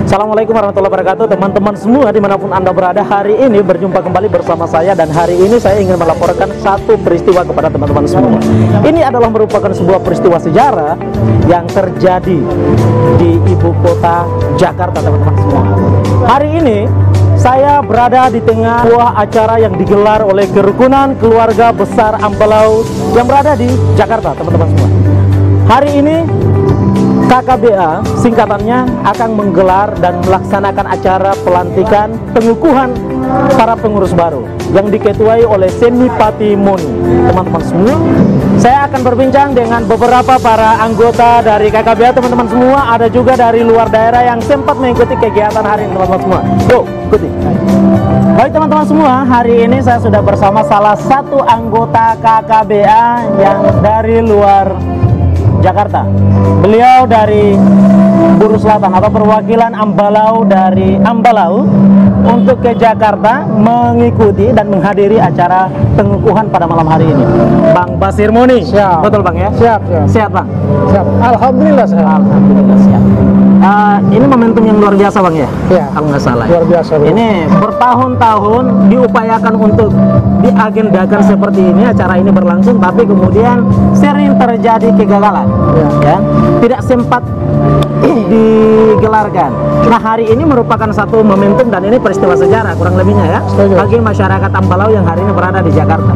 Assalamualaikum warahmatullahi wabarakatuh, teman-teman semua dimanapun Anda berada. Hari ini berjumpa kembali bersama saya, dan hari ini saya ingin melaporkan satu peristiwa kepada teman-teman semua. Ini adalah merupakan sebuah peristiwa sejarah yang terjadi di ibu kota Jakarta, teman-teman semua. Hari ini saya berada di tengah sebuah acara yang digelar oleh Kerukunan Keluarga Besar Ambalau yang berada di Jakarta, teman-teman semua. Hari ini KKBA singkatannya akan menggelar dan melaksanakan acara pelantikan pengukuhan para pengurus baru yang diketuai oleh Senipati Moni. Teman-teman semua, saya akan berbincang dengan beberapa para anggota dari KKBA, teman-teman semua. Ada juga dari luar daerah yang sempat mengikuti kegiatan hari ini, teman-teman semua. Yuk, ikuti. Baik teman-teman semua, hari ini saya sudah bersama salah satu anggota KKBA yang dari luar Jakarta. Beliau dari Buru Selatan atau perwakilan Ambalau dari Ambalau untuk ke Jakarta mengikuti dan menghadiri acara pengukuhan pada malam hari ini. Bang Basir Moni. Siap. Betul Bang ya? Siap, siap. Sehat Bang? Siap. Alhamdulillah sehat. Alhamdulillah siap. Ini momentum yang luar biasa Bang ya? Iya. Kalau nggak salah. Luar biasa. Bro. Ini bertahun-tahun diupayakan untuk diagendakan seperti ini, acara ini berlangsung, tapi kemudian sering terjadi kegagalan. Ya. Tidak sempat digelarkan. Nah, hari ini merupakan satu momentum dan ini peristiwa sejarah kurang lebihnya ya bagi masyarakat Ambalau yang hari ini berada di Jakarta.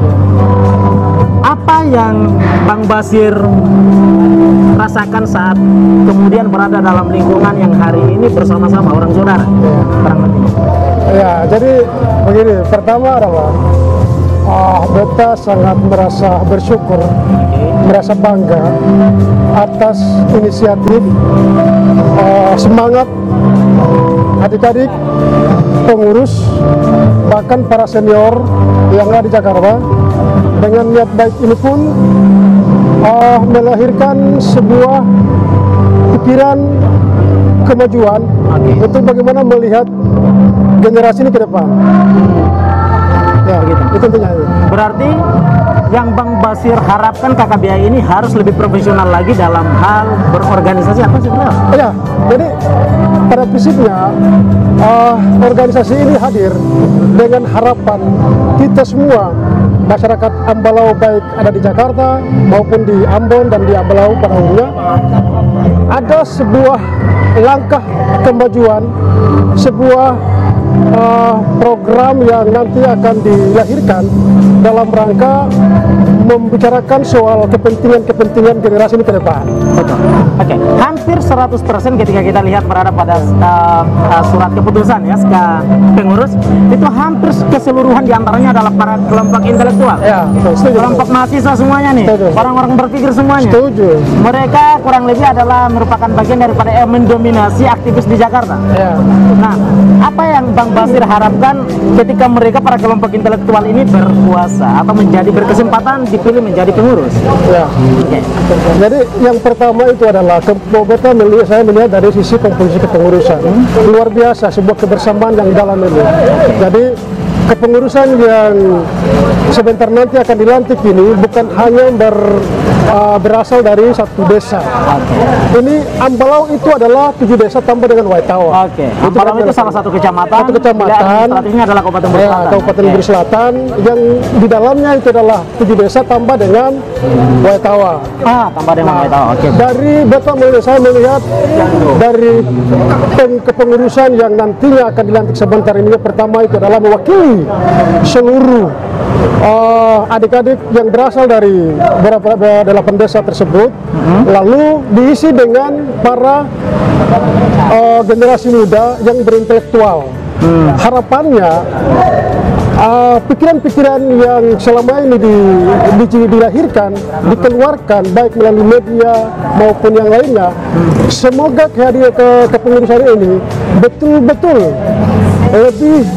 Apa yang Bang Basir rasakan saat kemudian berada dalam lingkungan yang hari ini bersama-sama orang saudara? Ya, jadi begini. Pertama adalah beta sangat merasa bersyukur, merasa bangga atas inisiatif semangat adik-adik pengurus, bahkan para senior yang ada di Jakarta. Dengan niat baik ini pun melahirkan sebuah pikiran kemajuan untuk bagaimana melihat generasi ini ke depan. Ya, begitu. Itu intinya. Berarti yang Bang Basir harapkan KKBA ini harus lebih profesional lagi dalam hal berorganisasi apa sih sebenarnya? Ya, jadi pada prinsipnya organisasi ini hadir dengan harapan kita semua, masyarakat Ambalau baik ada di Jakarta maupun di Ambon dan di Ambalau pada umumnya, ada sebuah langkah kemajuan, sebuah program yang nanti akan dilahirkan dalam rangka membicarakan soal kepentingan generasi ini ke depan. Betul. Oke, hampir 100% ketika kita lihat berada pada surat keputusan ya SK pengurus, itu hampir keseluruhan diantaranya adalah para kelompok intelektual. Ya, setuju. Kelompok mahasiswa semuanya nih, orang-orang berpikir semuanya. Setuju. Mereka kurang lebih adalah merupakan bagian daripada mendominasi aktivis di Jakarta. Ya. Nah, apa yang Bang Basir harapkan ketika mereka para kelompok intelektual ini berkuasa atau berkesempatan dipilih menjadi pengurus? Ya. Okay. Jadi yang pertama itu adalah saya melihat dari sisi komposisi kepengurusan. Luar biasa sebuah kebersamaan yang dalam ini. Jadi kepengurusan yang sebentar nanti akan dilantik ini bukan hanya berasal dari satu desa. Ini Ambalau itu adalah 7 desa tambah dengan Waitawa. Ambalau itu salah satu kecamatan. Administratifnya adalah Kabupaten Buru Selatan. Kabupaten Buru Selatan yang di dalamnya itu adalah 7 desa tambah dengan Waitawa. Tambah dengan Waitawa. Dari saya melihat dari kepengurusan yang nantinya akan dilantik sebentar ini, pertama itu adalah mewakili seluruh adik-adik yang berasal dari beberapa 8 desa tersebut, lalu diisi dengan para generasi muda yang berintelektual. Harapannya pikiran-pikiran yang selama ini dilahirkan, dikeluarkan baik melalui media maupun yang lainnya, semoga kehadiran kepengurusan ini betul-betul lebih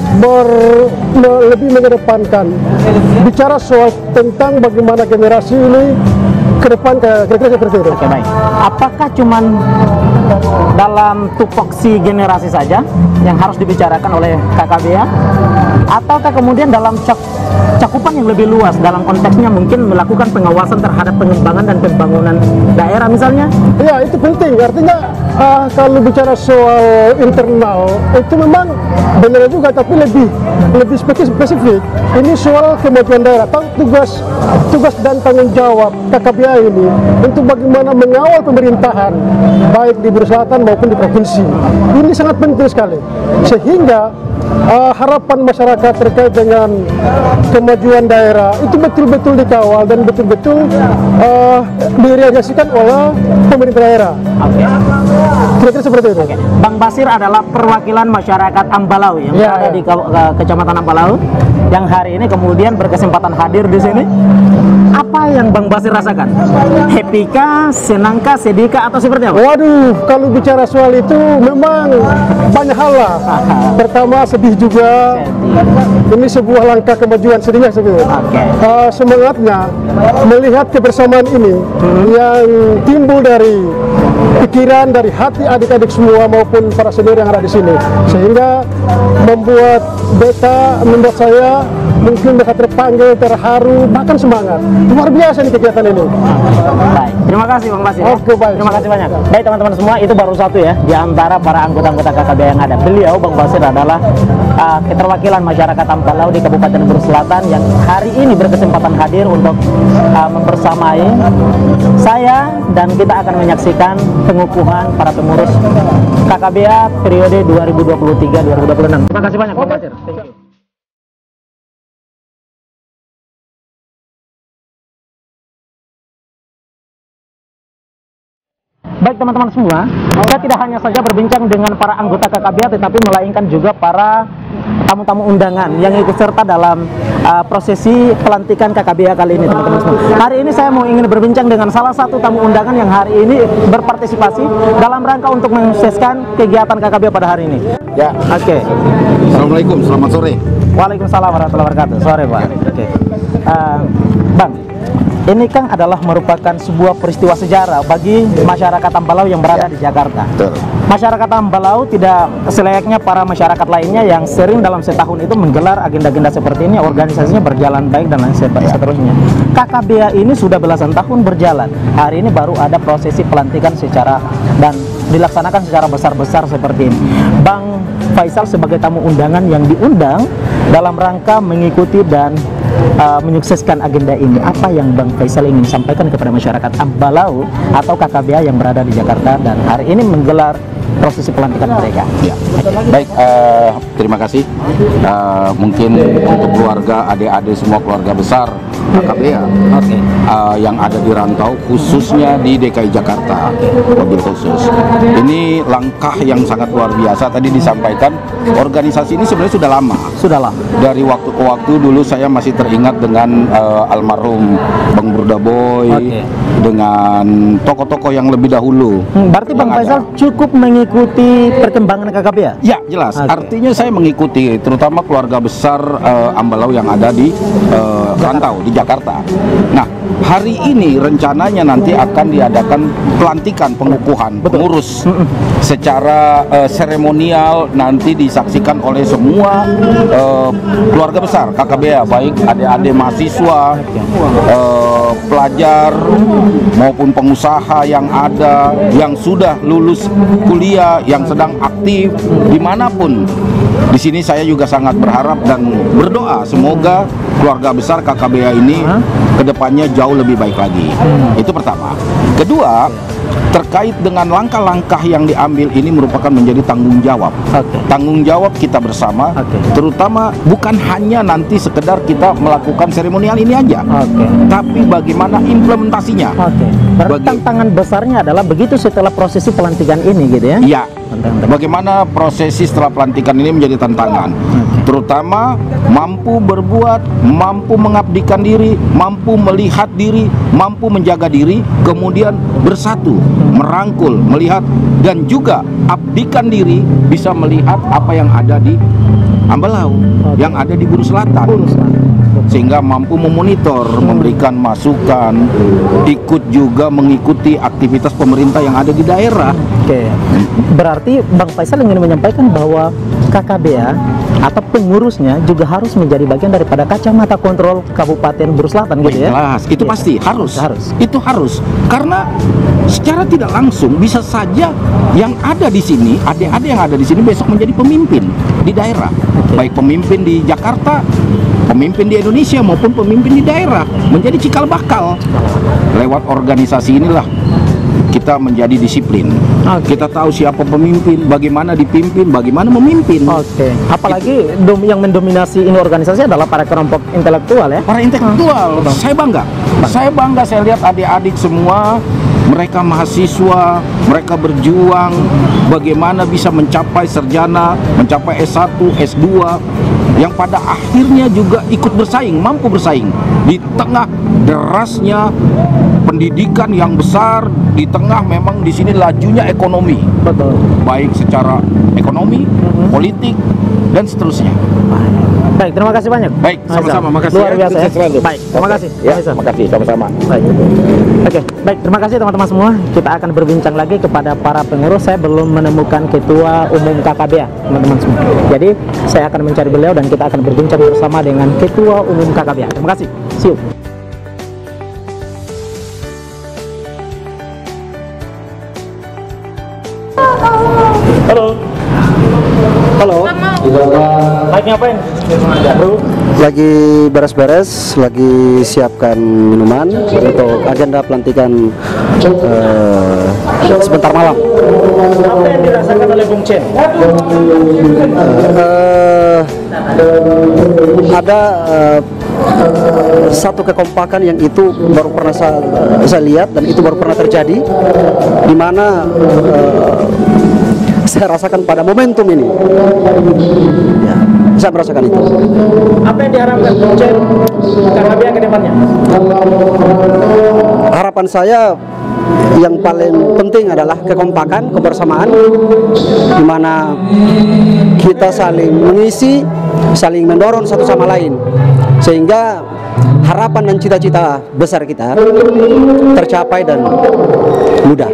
mengedepankan bicara soal tentang bagaimana generasi ini ke depan, kira-kira seperti itu. Oke, baik. Apakah cuman dalam tupoksi generasi saja yang harus dibicarakan oleh KKBA? ataukah kemudian dalam cakupan yang lebih luas, dalam konteksnya mungkin melakukan pengawasan terhadap pengembangan dan pembangunan daerah misalnya? Ya, itu penting. Artinya kalau bicara soal internal itu memang benar juga, tapi lebih spesifik. Ini soal kemajuan daerah. Tugas dan tanggung jawab KKBA ini untuk bagaimana mengawal pemerintahan baik di Buru Selatan maupun di provinsi. Ini sangat penting sekali. Sehingga harapan masyarakat terkait dengan kemajuan daerah itu betul-betul dikawal dan betul-betul direalisasikan oleh pemerintah daerah. Kira-kira seperti itu. Bang Basir adalah perwakilan masyarakat Ambalau yang berada di Kecamatan Ambalau, yang hari ini kemudian berkesempatan hadir di sini. Apa yang Bang Basir rasakan? Happy kah, senang kah, sedih kah, atau seperti apa? Waduh, kalau bicara soal itu memang banyak hal lah. Pertama sedih juga. Ini sebuah langkah kemajuan, sedihnya sebenarnya. Semangatnya melihat kebersamaan ini yang timbul dari pikiran, dari hati adik-adik semua maupun para senior yang ada di sini, sehingga membuat saya mungkin mereka terpanggil, terharu, bahkan semangat. Luar biasa nih kegiatan ini. Baik, terima kasih Bang Basir. Oke, baik. Terima kasih banyak. Baik teman-teman semua, itu baru satu ya di antara para anggota-anggota KKBA yang ada. Beliau, Bang Basir, adalah keterwakilan masyarakat Ambalau di Kabupaten Buru Selatan yang hari ini berkesempatan hadir untuk membersamai saya, dan kita akan menyaksikan pengukuhan para pengurus KKBA periode 2023-2026. Terima kasih banyak Bang Basir. Thank you. Baik teman-teman semua, saya tidak hanya saja berbincang dengan para anggota KKBA, tetapi melainkan juga para tamu-tamu undangan yang ikut serta dalam prosesi pelantikan KKBA kali ini, teman-teman semua. Hari ini saya ingin berbincang dengan salah satu tamu undangan yang hari ini berpartisipasi dalam rangka untuk mensukseskan kegiatan KKBA pada hari ini. Ya, oke. Assalamualaikum, selamat sore. Waalaikumsalam warahmatullahi wabarakatuh. Sore Pak. Oke. Bang, ini kan adalah merupakan sebuah peristiwa sejarah bagi masyarakat Ambalau yang berada di Jakarta. Betul. Masyarakat Ambalau tidak selayaknya para masyarakat lainnya yang sering dalam setahun itu menggelar agenda-agenda seperti ini, organisasinya berjalan baik dan lain seterusnya. KKBA ini sudah belasan tahun berjalan. Hari ini baru ada prosesi pelantikan secara dan dilaksanakan secara besar-besar seperti ini. Bang Faisal sebagai tamu undangan yang diundang dalam rangka mengikuti dan menyukseskan agenda ini, apa yang Bang Faisal ingin sampaikan kepada masyarakat Ambalau atau KKBA yang berada di Jakarta dan hari ini menggelar prosesi pelantikan mereka? Ya. Baik, terima kasih. Mungkin untuk keluarga, adik-adik semua keluarga besar KKBA yang ada di rantau, khususnya di DKI Jakarta, mobil khusus. Ini langkah yang sangat luar biasa. Tadi disampaikan, organisasi ini sebenarnya sudah lama. Sudah lama. Dari waktu ke waktu, dulu saya masih teringat dengan almarhum Bang Burdaboy, dengan tokoh-tokoh yang lebih dahulu. Berarti Bang Faisal cukup mengikuti perkembangan KKBA? Ya, jelas. Artinya saya mengikuti, terutama keluarga besar Ambalau yang ada di rantau di Jakarta. Nah, hari ini rencananya nanti akan diadakan pelantikan pengukuhan pengurus secara seremonial, nanti disaksikan oleh semua keluarga besar KKBA, baik adik-adik mahasiswa, pelajar maupun pengusaha yang ada, yang sudah lulus kuliah, yang sedang aktif dimanapun. Di sini saya juga sangat berharap dan berdoa semoga keluarga besar KKBA ini kedepannya jauh lebih baik lagi. Itu pertama. Kedua, terkait dengan langkah-langkah yang diambil ini merupakan menjadi tanggung jawab. Tanggung jawab kita bersama, terutama bukan hanya nanti sekedar kita melakukan seremonial ini aja, tapi bagaimana implementasinya. Berarti tantangan besarnya adalah begitu setelah prosesi pelantikan ini gitu ya? Iya. Bagaimana prosesi setelah pelantikan ini menjadi tantangan, terutama mampu berbuat, mampu mengabdikan diri, mampu melihat diri, mampu menjaga diri, kemudian bersatu, merangkul, melihat, dan juga abdikan diri bisa melihat apa yang ada di Ambalau, yang ada di Buru Selatan, sehingga mampu memonitor, memberikan masukan, ikut juga mengikuti aktivitas pemerintah yang ada di daerah. Berarti Bang Faisal ingin menyampaikan bahwa KKBA atau pengurusnya juga harus menjadi bagian daripada kacamata kontrol Kabupaten Buru Selatan gitu ya. Jelas, itu Iya. pasti harus. Harus. Itu harus. Karena secara tidak langsung bisa saja yang ada di sini, adik-adik yang ada di sini besok menjadi pemimpin di daerah. Baik pemimpin di Jakarta, pemimpin di Indonesia maupun pemimpin di daerah, menjadi cikal bakal. Lewat organisasi inilah kita menjadi disiplin. Kita tahu siapa pemimpin, bagaimana dipimpin, bagaimana memimpin. Oke. Apalagi yang mendominasi ini organisasi adalah para kelompok intelektual ya. Para intelektual, saya bangga. Saya bangga, saya lihat adik-adik semua, mereka mahasiswa, mereka berjuang bagaimana bisa mencapai sarjana, mencapai S1, S2, yang pada akhirnya juga ikut bersaing, mampu bersaing di tengah derasnya pendidikan yang besar, di tengah memang di sini lajunya ekonomi. Betul. Baik secara ekonomi, politik, dan seterusnya. Baik, terima kasih banyak. Baik, sama-sama, makasih Luar ya. biasa ya. Sukses selalu. Baik, terima kasih. Ya, Pak Faisal. makasih, sama-sama. Baik. Oke, baik, terima kasih teman-teman semua. Kita akan berbincang lagi kepada para pengurus. Saya belum menemukan ketua umum KKBA, teman-teman semua. Jadi, saya akan mencari beliau dan kita akan berbincang bersama dengan ketua umum KKBA. Terima kasih. See you. Halo. Halo. Lagi ngapain? Bro. Lagi beres-beres, lagi siapkan minuman untuk agenda pelantikan sebentar malam. Apa yang dirasakan oleh Bung Chen? Ada satu kekompakan yang itu baru pernah saya lihat dan itu baru pernah terjadi, di mana saya rasakan pada momentum ini. Ya, saya merasakan itu. Apa yang diharapkan Bung Chen KKBA ke depannya? Harapan saya yang paling penting adalah kekompakan, kebersamaan, di mana kita saling mengisi, saling mendorong satu sama lain, sehingga harapan dan cita-cita besar kita tercapai dan mudah.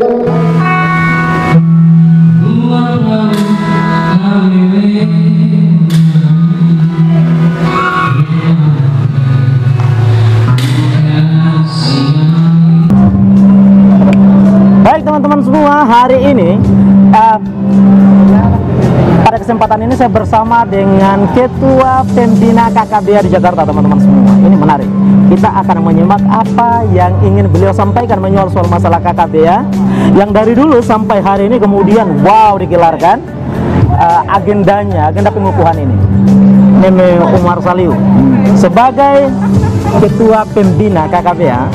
Baik teman-teman semua, hari ini pada kesempatan ini saya bersama dengan Ketua Pembina KKBA di Jakarta, teman-teman semua. Ini menarik. Kita akan menyimak apa yang ingin beliau sampaikan menyoal soal masalah KKBA yang dari dulu sampai hari ini kemudian digelarkan agendanya, agenda pengukuhan ini. Meme Umar Saliu sebagai Ketua Pembina KKBA,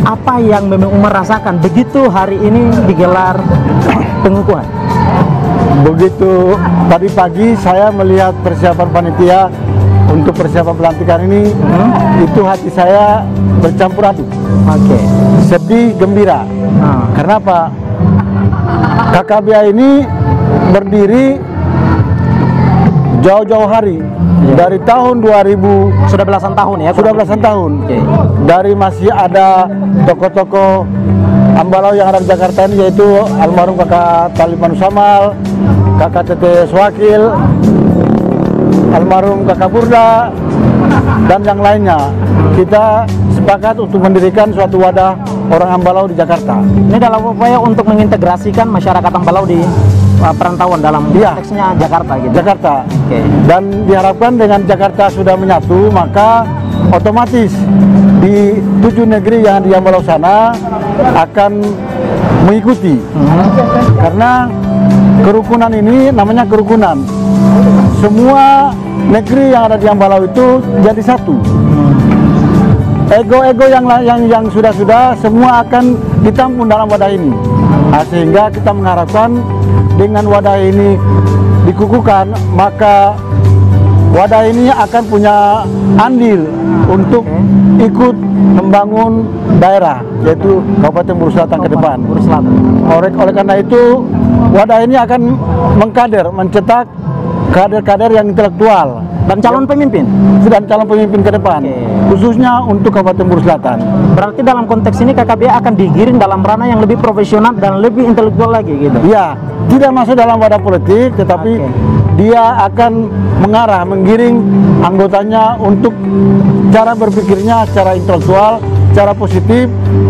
apa yang Meme Umar rasakan begitu hari ini digelar pengukuhan? Begitu tadi pagi saya melihat persiapan panitia untuk persiapan pelantikan ini, itu hati saya bercampur aduk. Oke. Sedih, gembira. Karena apa? KKBA ini berdiri jauh-jauh hari. Dari tahun 2000, Sudah belasan tahun ya? sudah belasan tahun. Oke. Dari masih ada tokoh-tokoh Ambalau yang ada di Jakarta ini, yaitu almarhum Kakak Taliman Samal, Kakak Tete Swakil, almarhum Kakak Burda, dan yang lainnya. Kita sepakat untuk mendirikan suatu wadah orang Ambalau di Jakarta. Ini dalam upaya untuk mengintegrasikan masyarakat Ambalau di perantauan dalam konteksnya Jakarta gitu. Jakarta. Oke. Dan diharapkan dengan Jakarta sudah menyatu, maka otomatis di 7 negeri yang di Ambalau sana akan mengikuti. Karena kerukunan ini namanya kerukunan. Semua negeri yang ada di Ambalau itu jadi satu. Ego-ego yang sudah semua akan ditampung dalam wadah ini. Nah, sehingga kita mengharapkan dengan wadah ini dikukuhkan, maka wadah ini akan punya andil untuk ikut membangun daerah, yaitu Kabupaten Buru Selatan ke depan. Buru Selatan. Oleh karena itu, wadah ini akan mencetak kader-kader yang intelektual Dan calon pemimpin. dan calon pemimpin ke depan, khususnya untuk Kabupaten Buru Selatan. Berarti dalam konteks ini KKBA akan digiring dalam ranah yang lebih profesional dan lebih intelektual lagi gitu. Ya, tidak masuk dalam wadah politik, tetapi dia akan mengarah, menggiring anggotanya untuk cara berpikirnya secara intelektual, secara positif,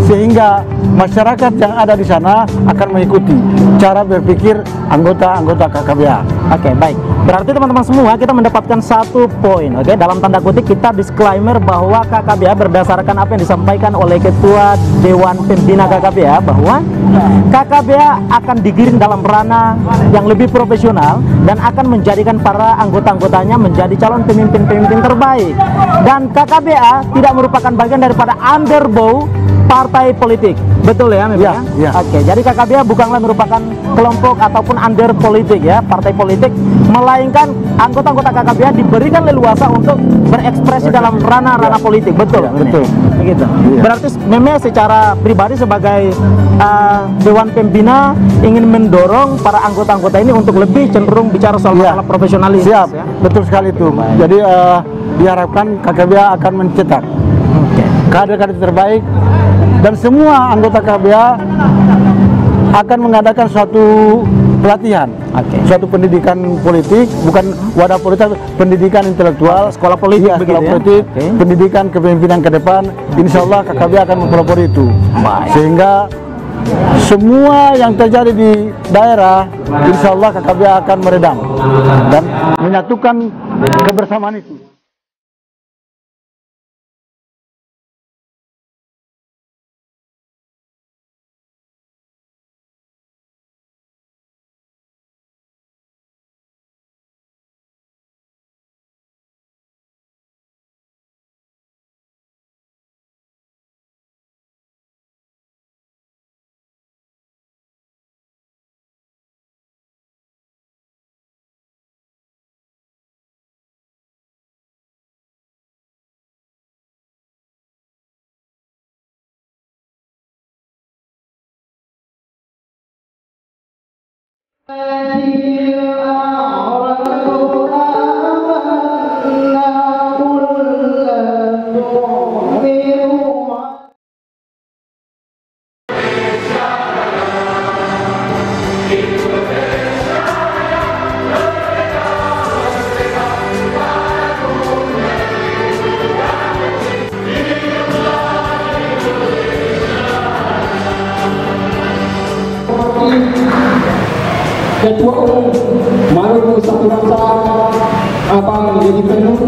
sehingga masyarakat yang ada di sana akan mengikuti cara berpikir anggota-anggota KKBA. Oke, baik. Berarti teman-teman semua kita mendapatkan satu poin. Oke, dalam tanda kutip kita disclaimer bahwa KKBA berdasarkan apa yang disampaikan oleh Ketua Dewan Pembina KKBA bahwa KKBA akan digiring dalam ranah yang lebih profesional dan akan menjadikan para anggota-anggotanya menjadi calon pemimpin-pemimpin terbaik. Dan KKBA tidak merupakan bagian daripada underbow partai politik. Betul ya, memang? Ya. Oke, jadi KKBA bukanlah merupakan kelompok ataupun under politik ya, partai politik, melainkan anggota-anggota KKBA diberikan leluasa untuk berekspresi dalam ranah-ranah politik. Betul, betul. Begitu. Ya. Berarti memang secara pribadi sebagai Dewan Pembina ingin mendorong para anggota-anggota ini untuk lebih cenderung bicara soal masalah profesionalis. Siap, Ya? betul sekali itu. Jadi diharapkan KKBA akan mencetak kader-kader terbaik, dan semua anggota KKBA akan mengadakan suatu pelatihan, suatu pendidikan politik, bukan wadah politik, pendidikan intelektual, sekolah politik, sekolah politik, pendidikan kepemimpinan ke depan. Insya Allah KKBA akan mempelopori itu, sehingga semua yang terjadi di daerah, insya Allah KKBA akan meredam dan menyatukan kebersamaan itu. Ketua Umum Maluku Satu Rasa Abang Dedi Penuh.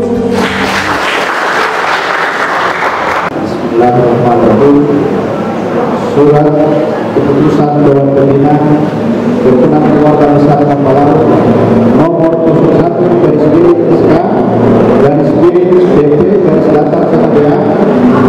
Bismillahirrahmanirrahim. Surat keputusan Dewan Pembina Himpunan Keluarga Besar Malang nomor 01 garis miring SK garis miring DP garis datar KKBA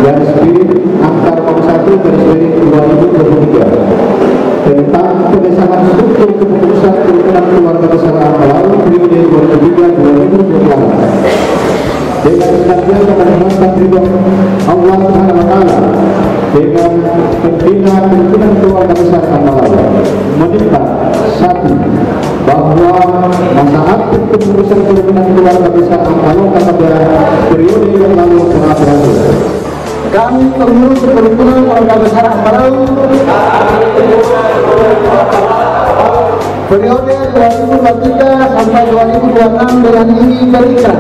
garis miring angka 01 garis miring 2023 tentang pengesahan struktur keputusan Himpunan Keluarga Besar Malang periode 2003-2012 dengan senantiasa memohon ridho Allah Subhanahu wa taala dengan pembina Himpunan Keluarga Besar Malang meminta satu bahwa masa aktif kepengurusan Himpunan Keluarga Besar Malang KKBA periode yang lalu telah berakhir. Kami pengurus Himpunan Keluarga Besar Malang periode 2023 sampai 2026 dengan ini berikan.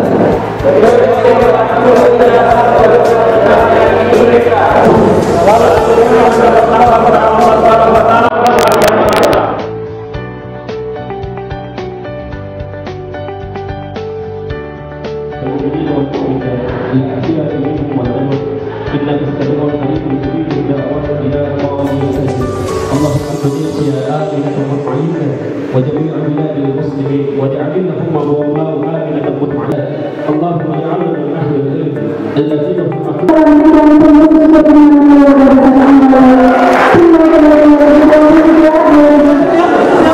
وجميع بلاد المسلمين واجعلنهم اللهم آمنة مطمئنة اللهم اجعلنا من أهل العلم الذين هم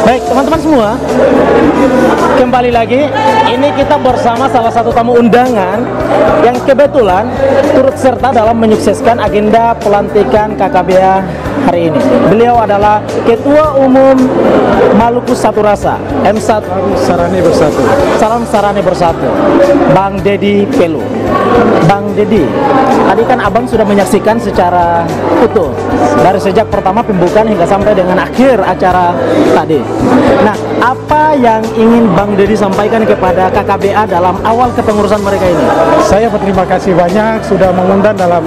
Baik teman-teman semua, kembali lagi ini kita bersama salah satu tamu undangan yang kebetulan turut serta dalam menyukseskan agenda pelantikan KKBA hari ini. Beliau adalah Ketua Umum Maluku Satu Rasa, M1 Sarani Bersatu. Salam Sarani Bersatu, Bang Dedi Peluh. Bang Dedi, tadi kan abang sudah menyaksikan secara utuh dari sejak pertama pembukaan hingga sampai dengan akhir acara tadi. Nah, Apa yang ingin Bang Dedi sampaikan kepada KKBA dalam awal kepengurusan mereka ini? Saya berterima kasih banyak sudah mengundang dalam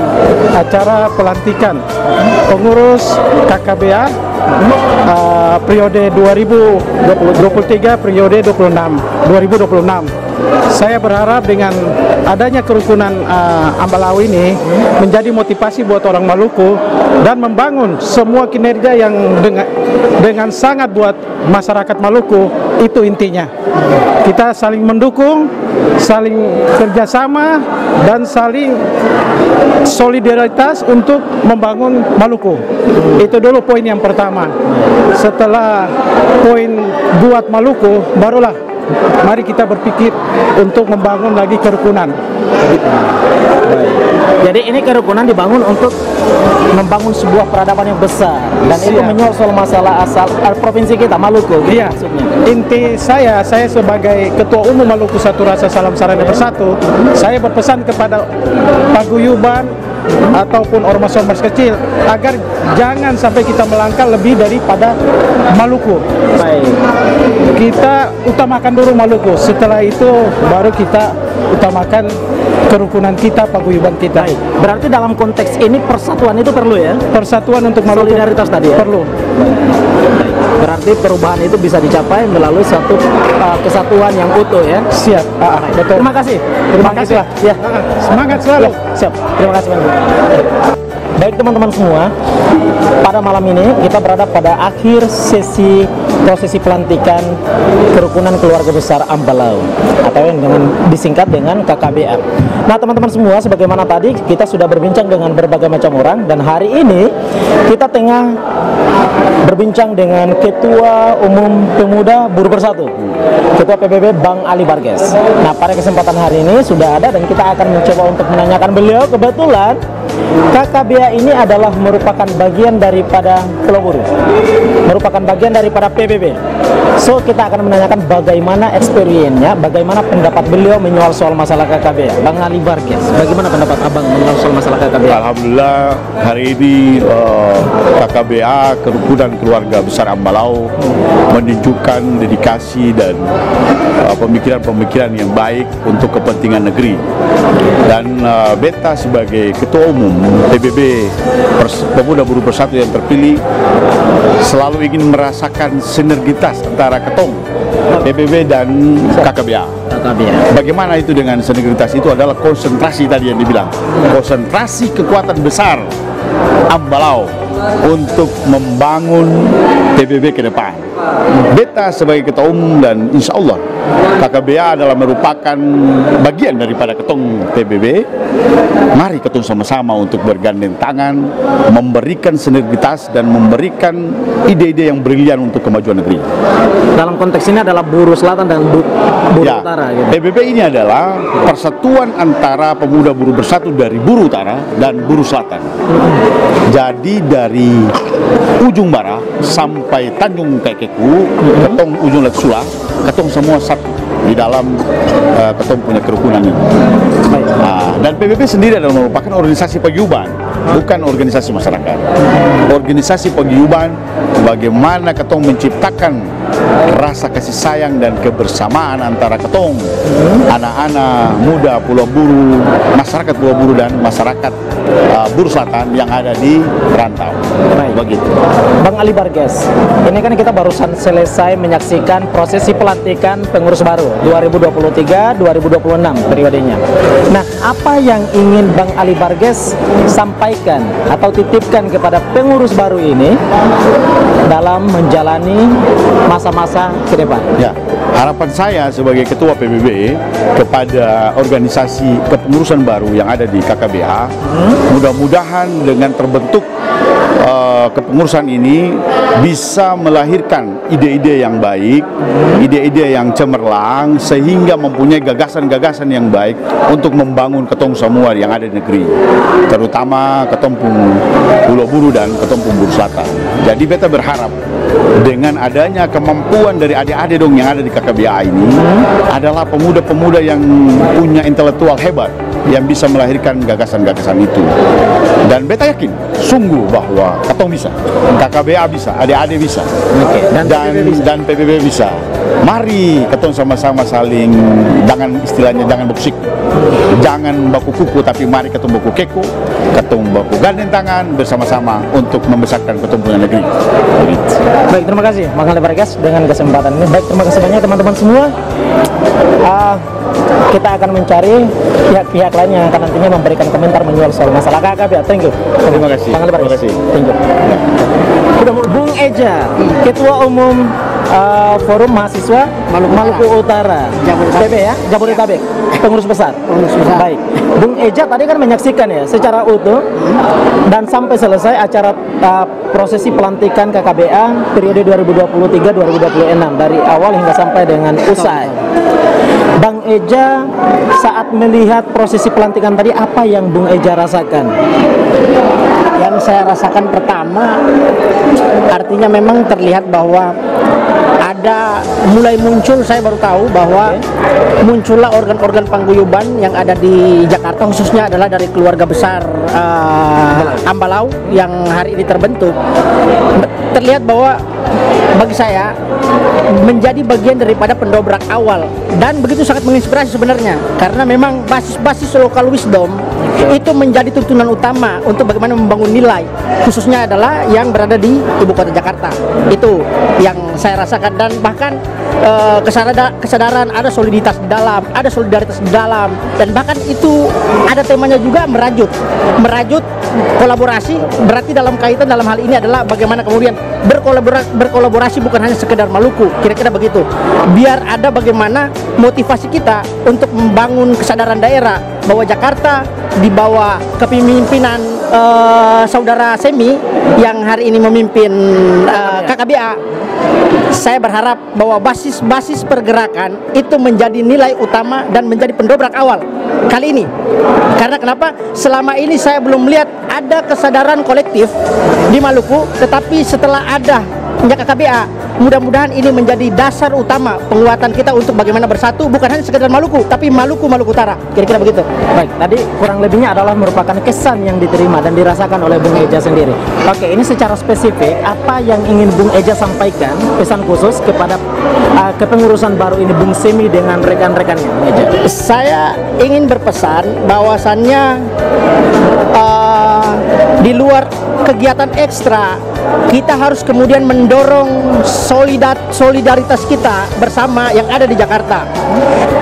acara pelantikan pengurus KKBA periode 2023 periode 2026. Saya berharap dengan adanya kerukunan Ambalau ini menjadi motivasi buat orang Maluku dan membangun semua kinerja yang dengan sangat buat masyarakat Maluku. Itu intinya. Kita saling mendukung, saling kerjasama, dan saling solidaritas untuk membangun Maluku. Itu dulu poin yang pertama. Setelah poin buat Maluku, barulah mari kita berpikir untuk membangun lagi kerukunan. Jadi ini kerukunan dibangun untuk membangun sebuah peradaban yang besar, dan itu menyoal soal masalah asal provinsi kita Maluku. Iya. Maksudnya. Inti saya sebagai Ketua Umum Maluku Satu Rasa Salam Sarana Bersatu, saya berpesan kepada paguyuban ataupun ormas-ormas kecil agar jangan sampai kita melangkah lebih daripada Maluku. Baik. Kita utamakan dulu Maluku, setelah itu baru kita utamakan kerukunan kita, paguyuban kita. Baik. Berarti dalam konteks ini persatuan itu perlu ya? Persatuan untuk Maluku. Solidaritas tadi ya? Perlu. Berarti perubahan itu bisa dicapai melalui satu kesatuan yang utuh ya? Siap. Betul. Terima kasih. Terima kasih. Ya. Semangat selalu. Siap. Terima kasih Bang. Baik teman-teman semua, pada malam ini kita berada pada akhir sesi prosesi pelantikan Kerukunan Keluarga Besar Ambalau, atau yang disingkat dengan KKBA. Nah teman-teman semua, sebagaimana tadi kita sudah berbincang dengan berbagai macam orang, dan hari ini kita tengah berbincang dengan Ketua Umum Pemuda Buruh Bersatu, Ketua PBB Bang Ali Barges. Nah pada kesempatan hari ini sudah ada, dan kita akan mencoba untuk menanyakan beliau. Kebetulan KKBA ini adalah merupakan bagian daripada Pulau Buruh, merupakan bagian daripada PBB. So kita akan menanyakan bagaimana experience-nya, bagaimana pendapat beliau menyoal soal masalah KKBA. Bang Ali Barges, bagaimana pendapat abang menyoal soal masalah KKBA? Alhamdulillah hari ini KKBA Kerukunan Keluarga Besar Ambalau menunjukkan dedikasi dan pemikiran-pemikiran yang baik untuk kepentingan negeri. Dan beta sebagai Ketua Umum PBB Pemuda Buruh Bersatu yang terpilih selalu ingin merasakan sinergitas antara Ketong, PBB dan KKBA. Bagaimana itu dengan sinergitas itu adalah konsentrasi tadi yang dibilang, konsentrasi kekuatan besar Ambalau untuk membangun PBB ke depan. Beta sebagai Ketua Umum dan insya Allah KKBA adalah merupakan bagian daripada Ketong PBB. Mari Ketong sama-sama untuk bergandeng tangan, memberikan sinergitas dan memberikan ide-ide yang brilian untuk kemajuan negeri. Dalam konteks ini adalah Buruh Selatan dan Buruh Utara gitu. PBB ini adalah persatuan antara pemuda buruh bersatu dari Buruh Utara dan Buruh Selatan. Jadi dari ujung barat sampai Tanjung Kekeku, Ketong ujung Letsula, Ketong semua satu di dalam Ketong punya kerukunan ini. Dan PBB sendiri adalah merupakan organisasi paguyuban, bukan organisasi masyarakat. Organisasi paguyuban, bagaimana Ketong menciptakan rasa kasih sayang dan kebersamaan antara Ketong, anak-anak muda Pulau Buruh, masyarakat Pulau Buruh dan masyarakat Buruh Selatan yang ada di rantau. Begitu. Bang Ali Barges, ini kan kita barusan selesai menyaksikan prosesi pelantikan pengurus baru 2023-2026 periodenya. Nah, apa yang ingin Bang Ali Barges sampaikan atau titipkan kepada pengurus baru ini dalam menjalani masa-masa ke depan? Ya, harapan saya sebagai Ketua PBB kepada organisasi kepengurusan baru yang ada di KKBA, mudah-mudahan dengan terbentuk kepengurusan ini bisa melahirkan ide-ide yang baik, ide-ide yang cemerlang, sehingga mempunyai gagasan-gagasan yang baik untuk membangun Ketong semua yang ada di negeri, terutama Ketong Pulau Buruh dan Ketong Buruh Selatan. Jadi beta berharap dengan adanya kemampuan dari adik-adik dong yang ada di KKBA ini adalah pemuda-pemuda yang punya intelektual hebat, yang bisa melahirkan gagasan-gagasan itu. Dan beta yakin sungguh bahwa katong bisa, KKBA bisa, adik-adik bisa, dan PBB bisa. Mari katong sama-sama saling, jangan istilahnya jangan baku siku, jangan baku kuku, tapi mari katong baku keku, katong baku gandeng tangan bersama-sama untuk membesarkan katong punya negeri. Baik, terima kasih Mang Ali Baregas dengan kesempatan ini. Baik, terima kasih banyak teman-teman semua. Kita akan mencari pihak-pihak lain yang akan nantinya memberikan komentar menjual soal masalah KKBA. Thank you. Terima kasih. Mang Ali Baregas. Terima kasih. Thank you. Udah, Bung Eja, Ketua Umum Forum Mahasiswa Maluku Utara, PB ya, Jabodetabek, pengurus besar. Baik, Bung Eja tadi kan menyaksikan ya secara utuh dan sampai selesai acara prosesi pelantikan KKBA periode 2023-2026 dari awal hingga sampai dengan usai. Bang Eja saat melihat prosesi pelantikan tadi, apa yang Bung Eja rasakan? Yang saya rasakan pertama, artinya memang terlihat bahwa ada mulai muncul, saya baru tahu bahwa muncullah organ-organ paguyuban yang ada di Jakarta, khususnya adalah dari keluarga besar Ambalau yang hari ini terbentuk. Terlihat bahwa bagi saya menjadi bagian daripada pendobrak awal dan begitu sangat menginspirasi sebenarnya, karena memang basis-basis local wisdom itu menjadi tuntunan utama untuk bagaimana membangun nilai, khususnya adalah yang berada di ibu kota Jakarta. Itu yang saya rasakan, dan bahkan kesadaran ada soliditas di dalam, ada solidaritas di dalam, dan bahkan itu ada temanya juga merajut kolaborasi. Berarti dalam kaitan dalam hal ini adalah bagaimana kemudian berkolaborasi bukan hanya sekedar Maluku, kira-kira begitu. Biar ada bagaimana motivasi kita untuk membangun kesadaran daerah bahwa Jakarta di bawah kepemimpinan saudara Semi yang hari ini memimpin KKBA. Saya berharap bahwa basis pergerakan itu menjadi nilai utama dan menjadi pendobrak awal kali ini. Karena kenapa? Selama ini saya belum melihat ada kesadaran kolektif di Maluku, tetapi setelah ada KKBA, mudah-mudahan ini menjadi dasar utama penguatan kita untuk bagaimana bersatu, bukan hanya sekedar Maluku, tapi Maluku Utara. Kira-kira begitu. Baik, tadi kurang lebihnya adalah merupakan kesan yang diterima dan dirasakan oleh Bung Eja sendiri. Oke, ini secara spesifik, apa yang ingin Bung Eja sampaikan, pesan khusus kepada kepengurusan baru ini Bung Semi dengan rekan-rekannya, Bung Eja? Saya ingin berpesan bahwasannya di luar kegiatan ekstra, kita harus kemudian mendorong solidaritas kita bersama yang ada di Jakarta.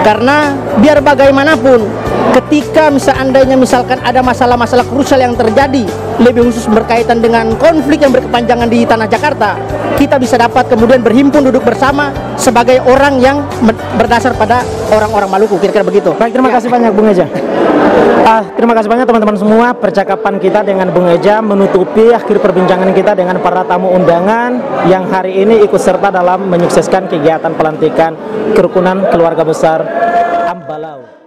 Karena biar bagaimanapun, ketika misalkan ada masalah-masalah krusial yang terjadi, lebih khusus berkaitan dengan konflik yang berkepanjangan di tanah Jakarta, kita bisa dapat kemudian berhimpun duduk bersama sebagai orang yang berdasar pada orang-orang Maluku, kira-kira begitu. Baik, terima kasih banyak Bung Eja. Terima kasih banyak teman-teman semua. Percakapan kita dengan Bung Eja menutupi akhir perbincangan kita dengan para tamu undangan yang hari ini ikut serta dalam menyukseskan kegiatan pelantikan kerukunan keluarga besar Ambalau.